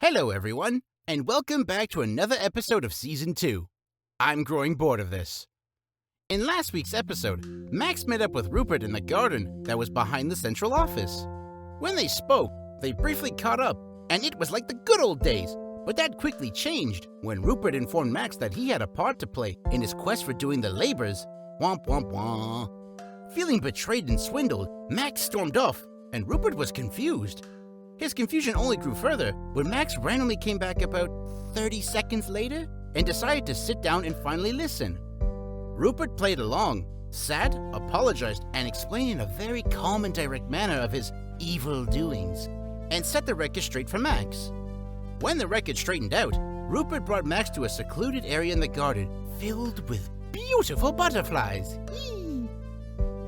Hello, everyone, and welcome back to another episode of Season 2. I'm growing bored of this. In last week's episode, Max met up with Rupert in the garden that was behind the central office. When they spoke, they briefly caught up, and it was like the good old days, but that quickly changed when Rupert informed Max that he had a part to play in his quest for doing the labors. Womp womp womp. Feeling betrayed and swindled, Max stormed off, and Rupert was confused. His confusion only grew further when Max randomly came back about 30 seconds later and decided to sit down and finally listen. Rupert played along, sat, apologized, and explained in a very calm and direct manner of his evil doings, and set the record straight for Max. When the record straightened out, Rupert brought Max to a secluded area in the garden filled with beautiful butterflies.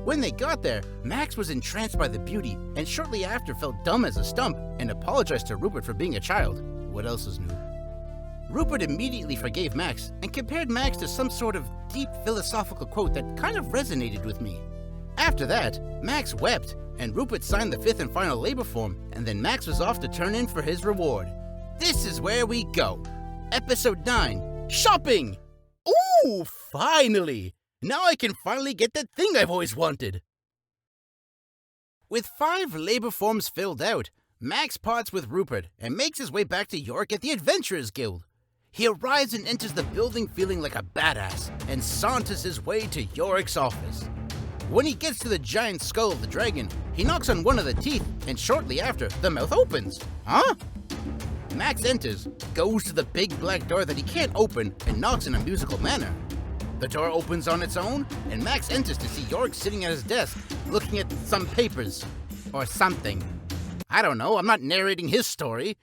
When they got there, Max was entranced by the beauty and shortly after felt dumb as a stump and apologized to Rupert for being a child. What else is new? Rupert immediately forgave Max and compared Max to some sort of deep philosophical quote that kind of resonated with me. After that, Max wept and Rupert signed the fifth and final labor form, and then Max was off to turn in for his reward. This is where we go. Episode 9, Shopping! Ooh, finally! Now I can finally get that thing I've always wanted. With 5 labor forms filled out, Max parts with Rupert and makes his way back to Yorick at the Adventurers Guild. He arrives and enters the building feeling like a badass and saunters his way to Yorick's office. When he gets to the giant skull of the dragon, he knocks on one of the teeth, and shortly after, the mouth opens. Huh? Max enters, goes to the big black door that he can't open, and knocks in a musical manner. The door opens on its own, and Max enters to see Yorick sitting at his desk, looking at some papers. Or something. I don't know, I'm not narrating his story.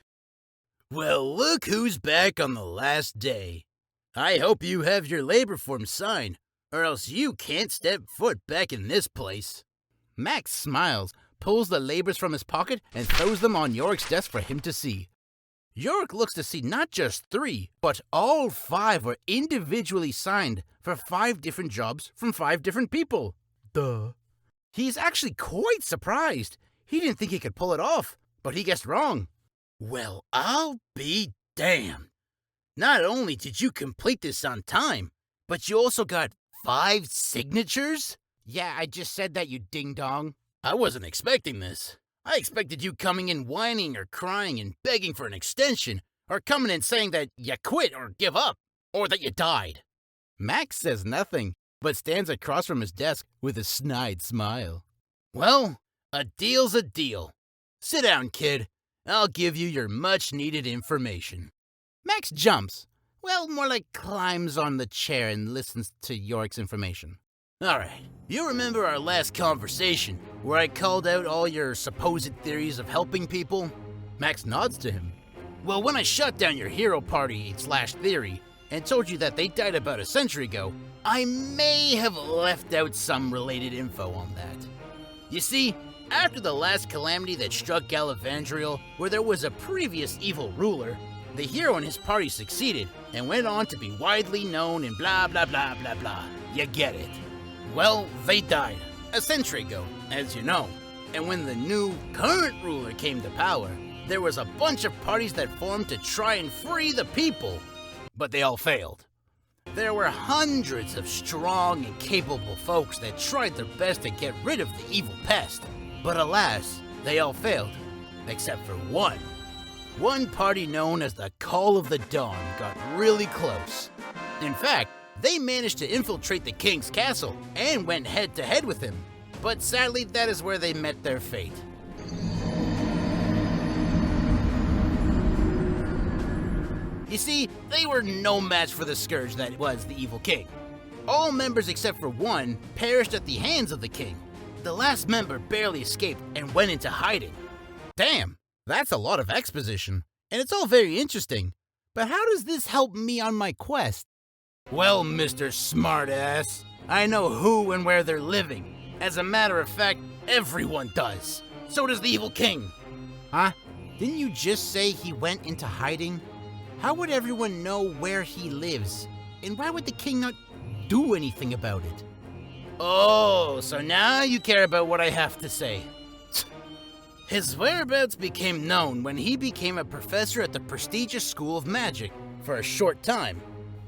Well, look who's back on the last day. I hope you have your labor form signed, or else you can't step foot back in this place. Max smiles, pulls the labors from his pocket, and throws them on Yorick's desk for him to see. Yorick looks to see not just 3, but all 5 were individually signed for 5 different jobs from 5 different people. Duh. He's actually quite surprised. He didn't think he could pull it off, but he guessed wrong. Well, I'll be damned. Not only did you complete this on time, but you also got 5 signatures? Yeah, I just said that, you ding-dong. I wasn't expecting this. I expected you coming in whining or crying and begging for an extension, or coming in saying that you quit or give up, or that you died. Max says nothing, but stands across from his desk with a snide smile. Well, a deal's a deal. Sit down, kid. I'll give you your much-needed information. Max jumps. Well, more like climbs on the chair and listens to Yorick's information. Alright, you remember our last conversation, where I called out all your supposed theories of helping people? Max nods to him. Well, when I shut down your hero party / theory, and told you that they died about a century ago, I may have left out some related info on that. You see, after the last calamity that struck Gallivantriel, where there was a previous evil ruler, the hero and his party succeeded, and went on to be widely known and blah blah blah blah blah. You get it. Well, they died a century ago, as you know, and when the new, current ruler came to power, there was a bunch of parties that formed to try and free the people, but they all failed. There were hundreds of strong and capable folks that tried their best to get rid of the evil pest, but alas, they all failed, except for one. One party known as the Call of the Dawn got really close. In fact, they managed to infiltrate the king's castle and went head-to-head with him. But sadly, that is where they met their fate. You see, they were no match for the scourge that was the evil king. All members except for one perished at the hands of the king. The last member barely escaped and went into hiding. Damn, that's a lot of exposition, and it's all very interesting. But how does this help me on my quest? Well, Mr. Smartass, I know who and where they're living. As a matter of fact, everyone does. So does the evil king. Huh? Didn't you just say he went into hiding? How would everyone know where he lives? And why would the king not do anything about it? Oh, so now you care about what I have to say. His whereabouts became known when he became a professor at the prestigious School of Magic for a short time.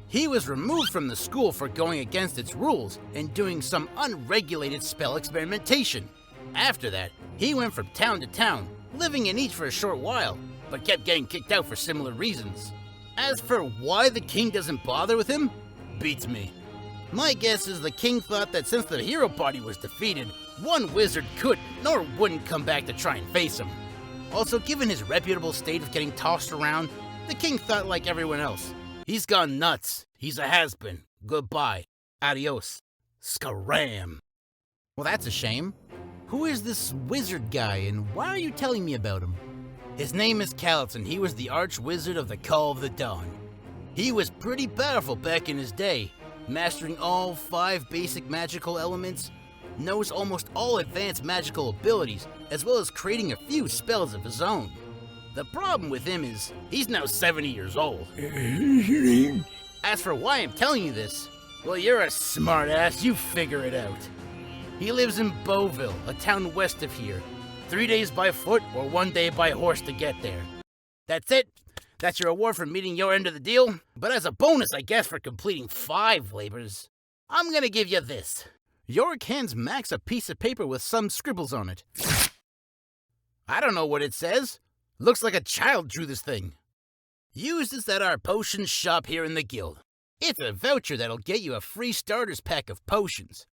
He was removed from the school for going against its rules and doing some unregulated spell experimentation. After that, he went from town to town, living in each for a short while, but kept getting kicked out for similar reasons. As for why the king doesn't bother with him, beats me. My guess is the king thought that since the hero party was defeated, one wizard couldn't nor wouldn't come back to try and face him. Also, given his reputable state of getting tossed around, the king thought like everyone else. He's gone nuts. He's a has-been. Goodbye. Adios. Scaram. Well, that's a shame. Who is this wizard guy, and why are you telling me about him? His name is Callus, and he was the arch-wizard of the Call of the Dawn. He was pretty powerful back in his day, mastering all 5 basic magical elements, knows almost all advanced magical abilities, as well as creating a few spells of his own. The problem with him is, he's now 70 years old. As for why I'm telling you this, well, you're a smartass, you figure it out. He lives in Beauville, a town west of here. 3 days by foot or 1 day by horse to get there. That's it. That's your award for meeting your end of the deal. But as a bonus, I guess, for completing 5 labors, I'm gonna give you this. Yorick hands Max a piece of paper with some scribbles on it. I don't know what it says. Looks like a child drew this thing. Use this at our potions shop here in the guild. It's a voucher that'll get you a free starter's pack of potions.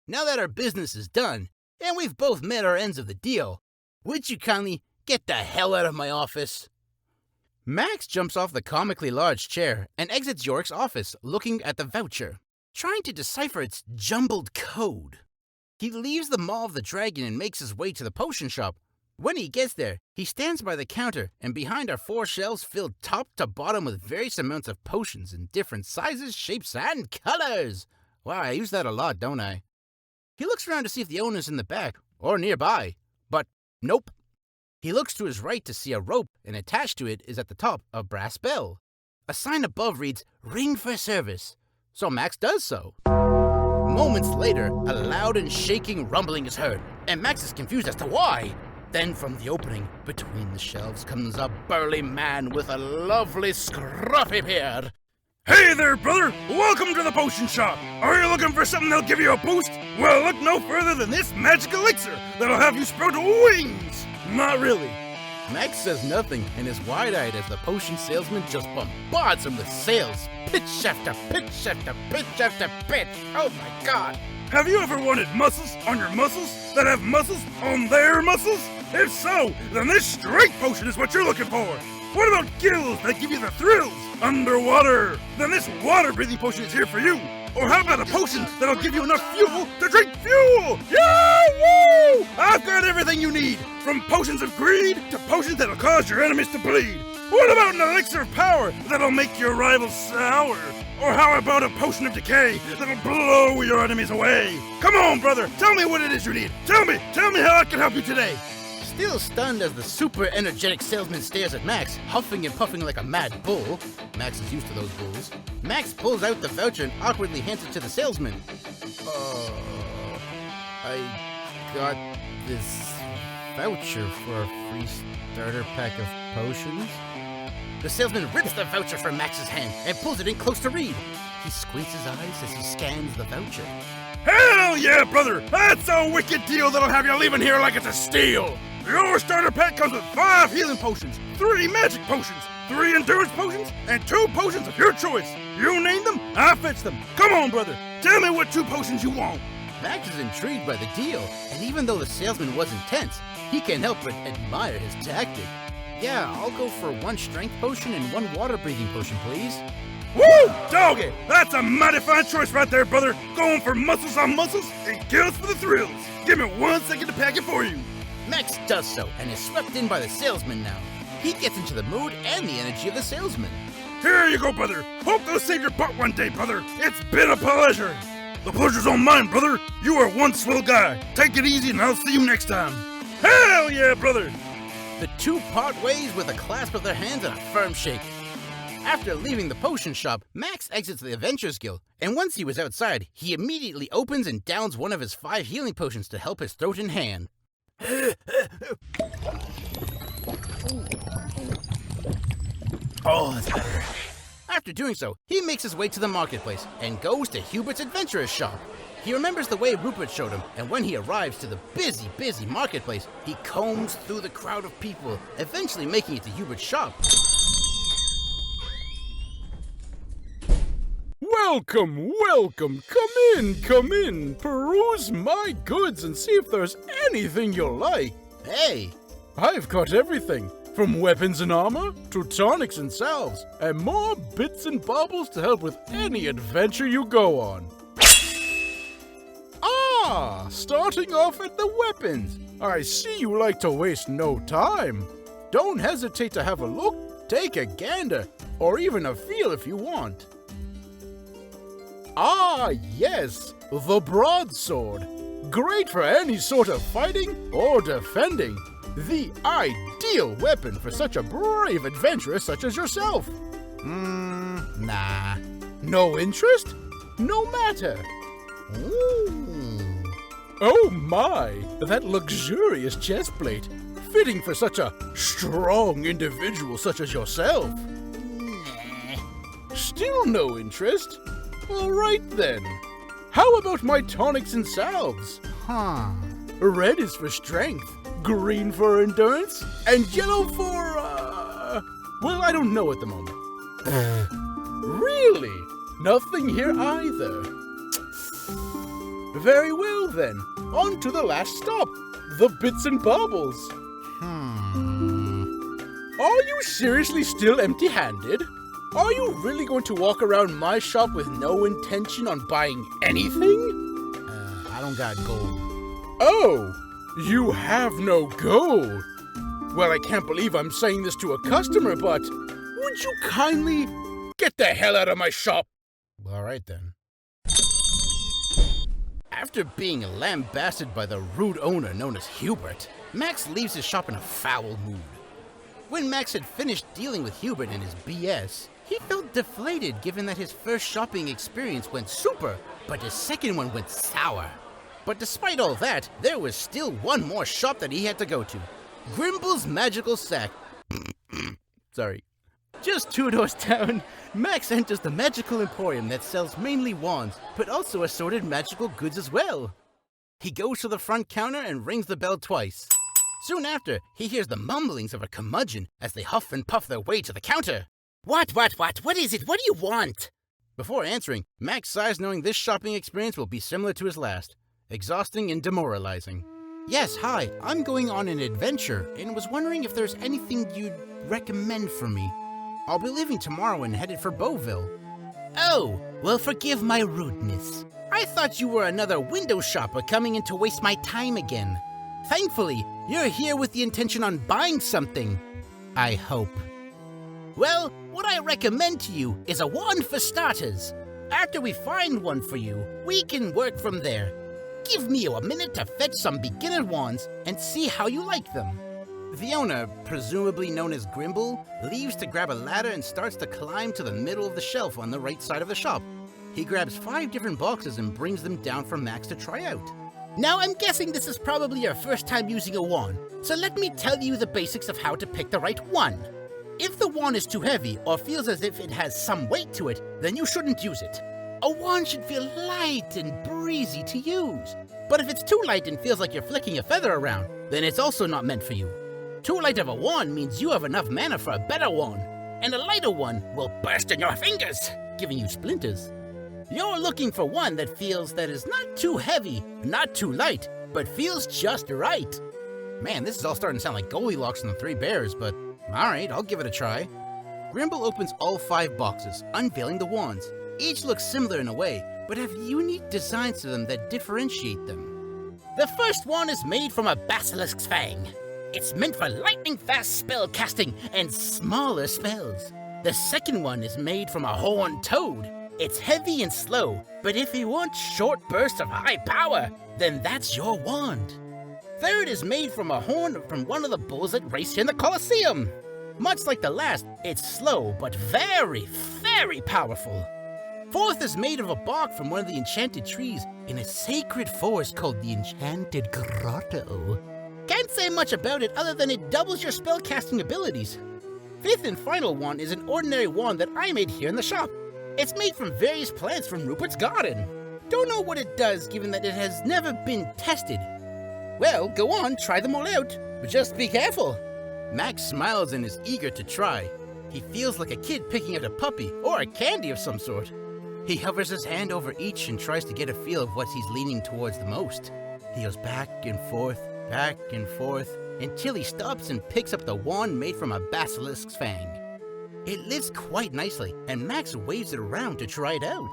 Now that our business is done, and we've both met our ends of the deal, would you kindly get the hell out of my office? Max jumps off the comically large chair and exits Yorick's office, looking at the voucher, trying to decipher its jumbled code. He leaves the Maw of the Dragon and makes his way to the potion shop. When he gets there, he stands by the counter, and behind are 4 shelves filled top to bottom with various amounts of potions in different sizes, shapes, and colors. Wow, I use that a lot, don't I? He looks around to see if the owner's in the back, or nearby, but nope. He looks to his right to see a rope, and attached to it is at the top a brass bell. A sign above reads, "Ring for service," so Max does so. Moments later, a loud and shaking rumbling is heard, and Max is confused as to why. Then from the opening between the shelves comes a burly man with a lovely scruffy beard. Hey there, brother! Welcome to the potion shop! Are you looking for something that'll give you a boost? Well, look no further than this magic elixir that'll have you sprout wings! Not really. Max says nothing and is wide-eyed as the potion salesman just bombards him with sales. Pitch after pitch after pitch after pitch. Oh my god! Have you ever wanted muscles on your muscles that have muscles on their muscles? If so, then this strength potion is what you're looking for. What about gills that give you the thrills underwater? Then this water-breathing potion is here for you. Or how about a potion that'll give you enough fuel to drink fuel? Yahoo! I've got everything you need, from potions of greed to potions that'll cause your enemies to bleed. What about an elixir of power that'll make your rivals sour? Or how about a potion of decay that'll blow your enemies away? Come on, brother, tell me what it is you need. Tell me how I can help you today. Still stunned as the super energetic salesman stares at Max, huffing and puffing like a mad bull. Max is used to those bulls. Max pulls out the voucher and awkwardly hands it to the salesman. I got this voucher for a free starter pack of potions. The salesman rips the voucher from Max's hand and pulls it in close to read. He squints his eyes as he scans the voucher. Hell yeah, brother! That's a wicked deal that'll have you leaving here like it's a steal! Your starter pack comes with 5 healing potions, 3 magic potions, 3 endurance potions, and 2 potions of your choice. You name them, I fetch them. Come on, brother, tell me what 2 potions you want. Max is intrigued by the deal, and even though the salesman was intense, he can't help but admire his tactic. Yeah, I'll go for 1 strength potion and 1 water-breathing potion, please. Woo! Doggy! That's a mighty fine choice right there, brother. Going for muscles on muscles and gills for the thrills. Give me 1 second to pack it for you. Max does so, and is swept in by the salesman now. He gets into the mood and the energy of the salesman. Here you go, brother. Hope they'll save your butt one day, brother. It's been a pleasure. The pleasure's all mine, brother. You are one swell guy. Take it easy, and I'll see you next time. Hell yeah, brother! The 2 part ways with a clasp of their hands and a firm shake. After leaving the potion shop, Max exits the Adventurers Guild, and once he was outside, he immediately opens and downs one of his 5 healing potions to help his throat and hand. Oh, that's better. After doing so, he makes his way to the marketplace and goes to Hubert's adventurer's shop. He remembers the way Rupert showed him, and when he arrives to the busy marketplace, he combs through the crowd of people, eventually making it to Hubert's shop. Welcome, welcome, come in, peruse my goods and see if there's anything you'll like. Hey! I've got everything, from weapons and armor to tonics and salves, and more bits and baubles to help with any adventure you go on. Starting off at the weapons. I see you like to waste no time. Don't hesitate to have a look, take a gander, or even a feel if you want. Yes, the broadsword. Great for any sort of fighting or defending. The ideal weapon for such a brave adventurer such as yourself. Nah. No interest? No matter. Ooh. Oh my, that luxurious chest plate, fitting for such a strong individual such as yourself. Nah. Still no interest? All right then. How about my tonics and salves? Red is for strength, green for endurance, and yellow for, well, I don't know at the moment. Really? Nothing here either. Very well then, on to the last stop, the bits and baubles. Are you seriously still empty-handed? Are you really going to walk around my shop with no intention on buying anything? I don't got gold. Oh, you have no gold. Well, I can't believe I'm saying this to a customer, but would you kindly get the hell out of my shop? All right then. After being lambasted by the rude owner known as Hubert, Max leaves his shop in a foul mood. When Max had finished dealing with Hubert and his BS, he felt deflated given that his first shopping experience went super, but his second one went sour. But despite all that, there was still one more shop that he had to go to. Grimble's Magical Sack. Sorry. Just 2 doors down, Max enters the magical emporium that sells mainly wands, but also assorted magical goods as well. He goes to the front counter and rings the bell twice. Soon after, he hears the mumblings of a curmudgeon as they huff and puff their way to the counter. What is it? What do you want? Before answering, Max sighs knowing this shopping experience will be similar to his last. Exhausting and demoralizing. Yes, hi, I'm going on an adventure and was wondering if there's anything you'd recommend for me. I'll be leaving tomorrow and headed for Beauville. Oh, well, forgive my rudeness. I thought you were another window shopper coming in to waste my time again. Thankfully, you're here with the intention on buying something. I hope. Well, what I recommend to you is a wand for starters. After we find one for you, we can work from there. Give me a minute to fetch some beginner wands and see how you like them. The owner, presumably known as Grimble, leaves to grab a ladder and starts to climb to the middle of the shelf on the right side of the shop. He grabs 5 different boxes and brings them down for Max to try out. Now I'm guessing this is probably your first time using a wand, so let me tell you the basics of how to pick the right one. If the wand is too heavy or feels as if it has some weight to it, then you shouldn't use it. A wand should feel light and breezy to use. But if it's too light and feels like you're flicking a feather around, then it's also not meant for you. Too light of a wand means you have enough mana for a better wand, and a lighter one will burst in your fingers, giving you splinters. You're looking for one that is not too heavy, not too light, but feels just right. Man, this is all starting to sound like Goldilocks and the Three Bears, but alright, I'll give it a try. Grimble opens all 5 boxes, unveiling the wands. Each looks similar in a way, but have unique designs to them that differentiate them. The first one is made from a basilisk's fang. It's meant for lightning-fast spell casting and smaller spells. The second one is made from a horned toad. It's heavy and slow, but if you want short bursts of high power, then that's your wand. Third is made from a horn from one of the bulls that raced in the Colosseum. Much like the last, it's slow, but very, very powerful. Fourth is made of a bark from one of the enchanted trees in a sacred forest called the Enchanted Grotto. Can't say much about it other than it doubles your spellcasting abilities. Fifth and final wand is an ordinary wand that I made here in the shop. It's made from various plants from Rupert's garden. Don't know what it does given that it has never been tested. Well, go on, try them all out, but just be careful. Max smiles and is eager to try. He feels like a kid picking out a puppy or a candy of some sort. He hovers his hand over each and tries to get a feel of what he's leaning towards the most. He goes back and forth, until he stops and picks up the wand made from a basilisk's fang. It lifts quite nicely, and Max waves it around to try it out.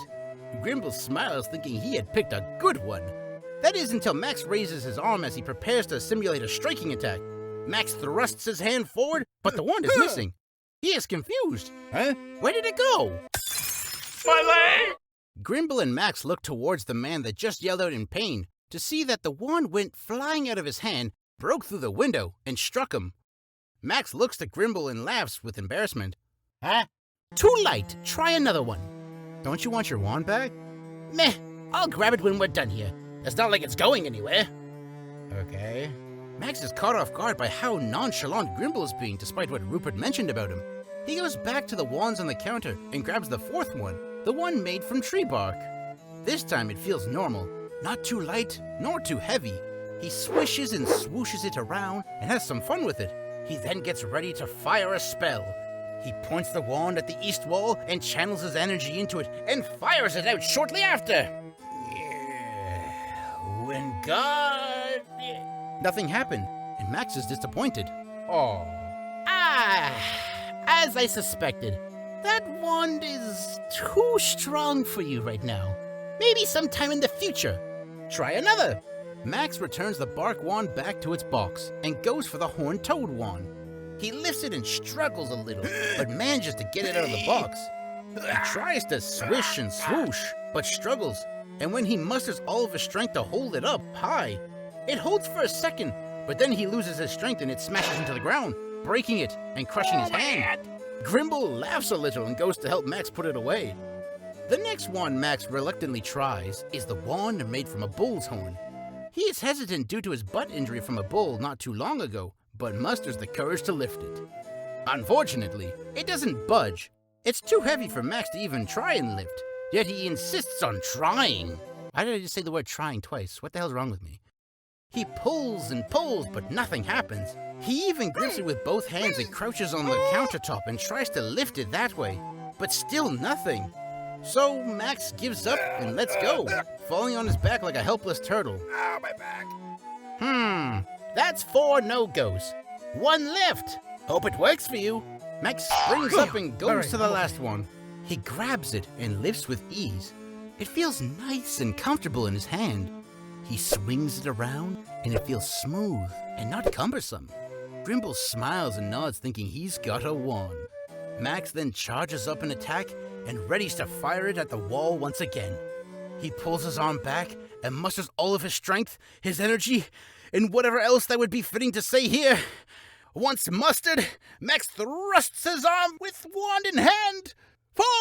Grimble smiles, thinking he had picked a good one. That is until Max raises his arm as he prepares to simulate a striking attack. Max thrusts his hand forward, but the wand is missing. He is confused. Huh? Where did it go? My leg! Grimble and Max look towards the man that just yelled out in pain to see that the wand went flying out of his hand, broke through the window, and struck him. Max looks at Grimble and laughs with embarrassment. Huh? Too light. Try another one. Don't you want your wand back? Meh. I'll grab it when we're done here. It's not like it's going anywhere. Okay. Max is caught off guard by how nonchalant Grimble is being despite what Rupert mentioned about him. He goes back to the wands on the counter and grabs the fourth one, the one made from tree bark. This time it feels normal, not too light nor too heavy. He swishes and swooshes it around and has some fun with it. He then gets ready to fire a spell. He points the wand at the east wall and channels his energy into it and fires it out shortly after. When God... Nothing happened, and Max is disappointed. Oh. As I suspected, that wand is too strong for you right now. Maybe sometime in the future. Try another. Max returns the bark wand back to its box and goes for the horned toad wand. He lifts it and struggles a little, but manages to get it out of the box. He tries to swish and swoosh, but struggles, and when he musters all of his strength to hold it up high, it holds for a second, but then he loses his strength and it smashes into the ground, breaking it and crushing his hand. Grimble laughs a little and goes to help Max put it away. The next wand Max reluctantly tries is the wand made from a bull's horn. He is hesitant due to his butt injury from a bull not too long ago, but musters the courage to lift it. Unfortunately, it doesn't budge. It's too heavy for Max to even try and lift, yet he insists on trying. Why did I just say the word trying twice? What the hell's wrong with me? He pulls and pulls, but nothing happens. He even grips it with both hands and crouches on the countertop and tries to lift it that way, but still nothing. So Max gives up and lets go, falling on his back like a helpless turtle. Ow, my back. That's 4 no-goes. 1 left. Hope it works for you. Max springs up and goes to the last one. He grabs it and lifts with ease. It feels nice and comfortable in his hand. He swings it around, and it feels smooth and not cumbersome. Grimble smiles and nods, thinking he's got a wand. Max then charges up an attack and readies to fire it at the wall once again. He pulls his arm back and musters all of his strength, his energy, and whatever else that would be fitting to say here. Once mustered, Max thrusts his arm with wand in hand forward!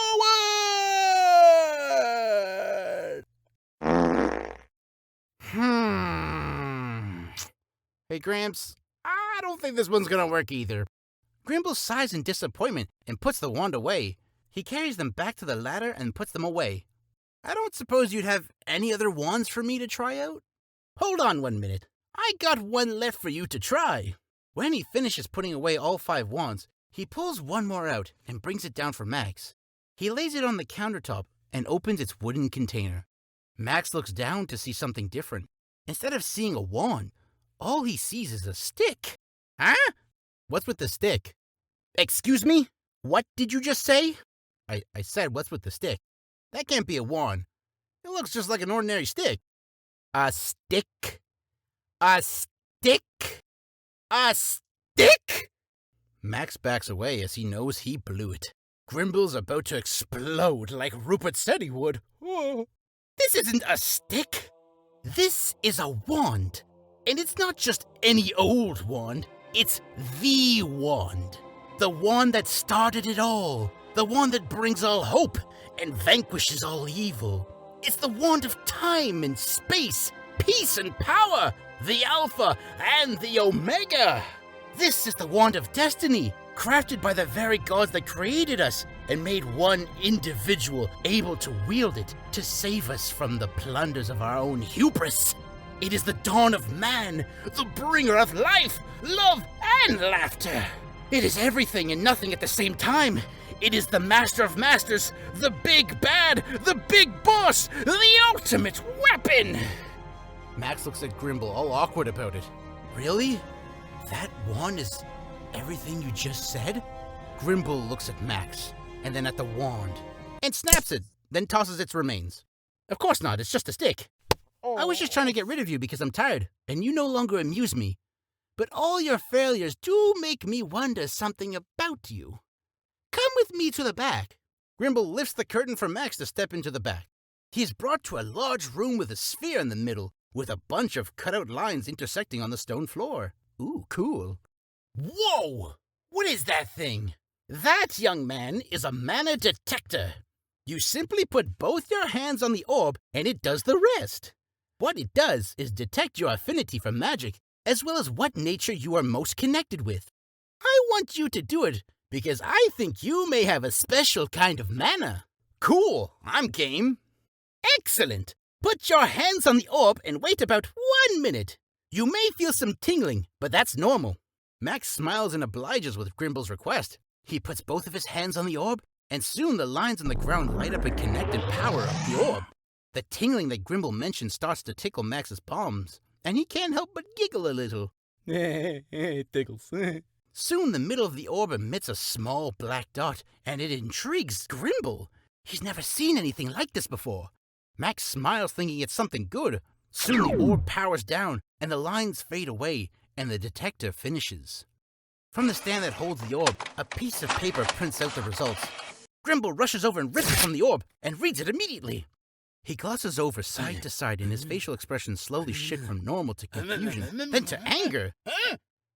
Hey, Gramps, I don't think this one's gonna work either. Grimble sighs in disappointment and puts the wand away. He carries them back to the ladder and puts them away. I don't suppose you'd have any other wands for me to try out? Hold on 1 minute. I got one left for you to try. When he finishes putting away all 5 wands, he pulls one more out and brings it down for Max. He lays it on the countertop and opens its wooden container. Max looks down to see something different. Instead of seeing a wand, all he sees is a stick. Huh? What's with the stick? Excuse me? What did you just say? I said, what's with the stick? That can't be a wand. It looks just like an ordinary stick. A stick? A stick? A stick? Max backs away as he knows he blew it. Grimble's about to explode like Rupert said he would. Oh. This isn't a stick. This is a wand. And it's not just any old wand. It's the wand. The wand that started it all. The wand that brings all hope and vanquishes all evil. It's the wand of time and space, peace and power. the Alpha and the Omega. This is the Wand of Destiny, crafted by the very gods that created us and made one individual able to wield it to save us from the plunders of our own hubris. It is the dawn of man, the bringer of life, love, and laughter. It is everything and nothing at the same time. It is the master of masters, the big bad, the big boss, the ultimate weapon. Max looks at Grimble, all awkward about it. Really? That wand is everything you just said? Grimble looks at Max, and then at the wand, and snaps it, then tosses its remains. Of course not, it's just a stick. I was just trying to get rid of you because I'm tired, and you no longer amuse me. But all your failures do make me wonder something about you. Come with me to the back. Grimble lifts the curtain for Max to step into the back. He is brought to a large room with a sphere in the middle, with a bunch of cutout lines intersecting on the stone floor. Ooh, cool. Whoa! What is that thing? That, young man, is a mana detector. You simply put both your hands on the orb, and it does the rest. What it does is detect your affinity for magic, as well as what nature you are most connected with. I want you to do it, because I think you may have a special kind of mana. Cool, I'm game. Excellent. Put your hands on the orb and wait about 1 minute. You may feel some tingling, but that's normal. Max smiles and obliges with Grimble's request. He puts both of his hands on the orb, and soon the lines on the ground light up and connect and power up the orb. The tingling that Grimble mentioned starts to tickle Max's palms, and he can't help but giggle a little. It tickles. Soon the middle of the orb emits a small black dot, and it intrigues Grimble. He's never seen anything like this before. Max smiles, thinking it's something good. Soon the orb powers down, and the lines fade away, and the detector finishes. From the stand that holds the orb, a piece of paper prints out the results. Grimble rushes over and rips it from the orb, and reads it immediately. He glosses over side to side, and his facial expressions slowly shift from normal to confusion, then to anger.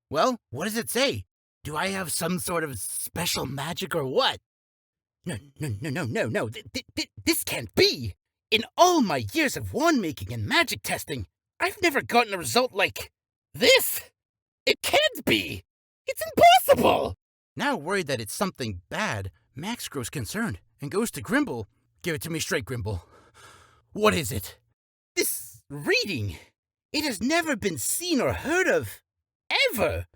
Well, what does it say? Do I have some sort of special magic or what? No. This can't be. In all my years of wand making and magic testing, I've never gotten a result like this. It can't be. It's impossible. Now worried that it's something bad, Max grows concerned and goes to Grimble. Give it to me straight, Grimble. What is it? This reading. It has never been seen or heard of. Ever.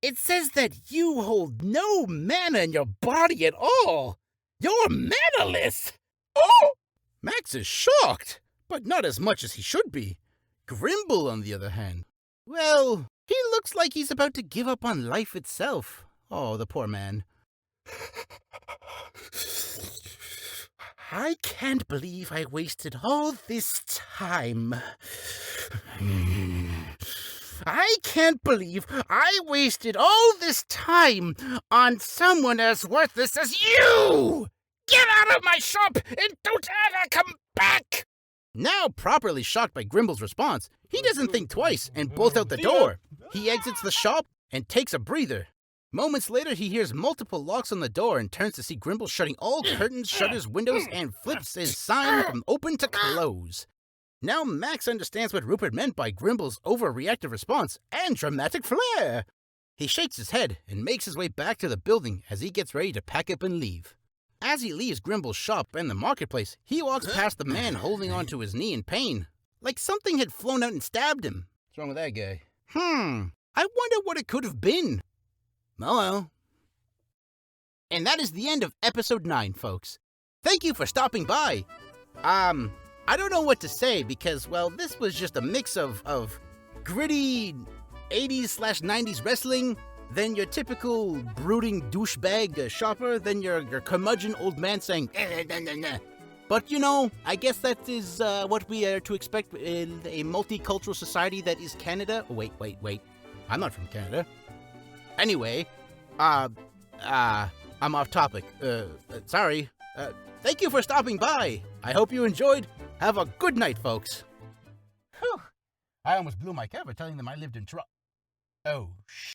It says that you hold no mana in your body at all. You're manaless. Oh! Max is shocked, but not as much as he should be. Grimble, on the other hand, well, he looks like he's about to give up on life itself. Oh, the poor man. I can't believe I wasted all this time. I can't believe I wasted all this time on someone as worthless as you! Get out of my shop and don't ever come back! Now properly shocked by Grimble's response, he doesn't think twice and bolts out the door. He exits the shop and takes a breather. Moments later, he hears multiple locks on the door and turns to see Grimble shutting all curtains, shutters, windows, and flips his sign from open to close. Now Max understands what Rupert meant by Grimble's overreactive response and dramatic flair. He shakes his head and makes his way back to the building as he gets ready to pack up and leave. As he leaves Grimble's shop and the marketplace, he walks past the man holding onto his knee in pain, like something had flown out and stabbed him. What's wrong with that guy? I wonder what it could have been. Oh well. And that is the end of episode 9, folks. Thank you for stopping by. I don't know what to say because, well, this was just a mix of gritty 80s/90s wrestling, then your typical brooding douchebag shopper, then your curmudgeon old man saying, nah. But, you know, I guess that is what we are to expect in a multicultural society that is Canada. Oh, wait. I'm not from Canada. Anyway, I'm off topic. Sorry. Thank you for stopping by. I hope you enjoyed. Have a good night, folks. Whew. I almost blew my cover telling them I lived in Toronto. Oh,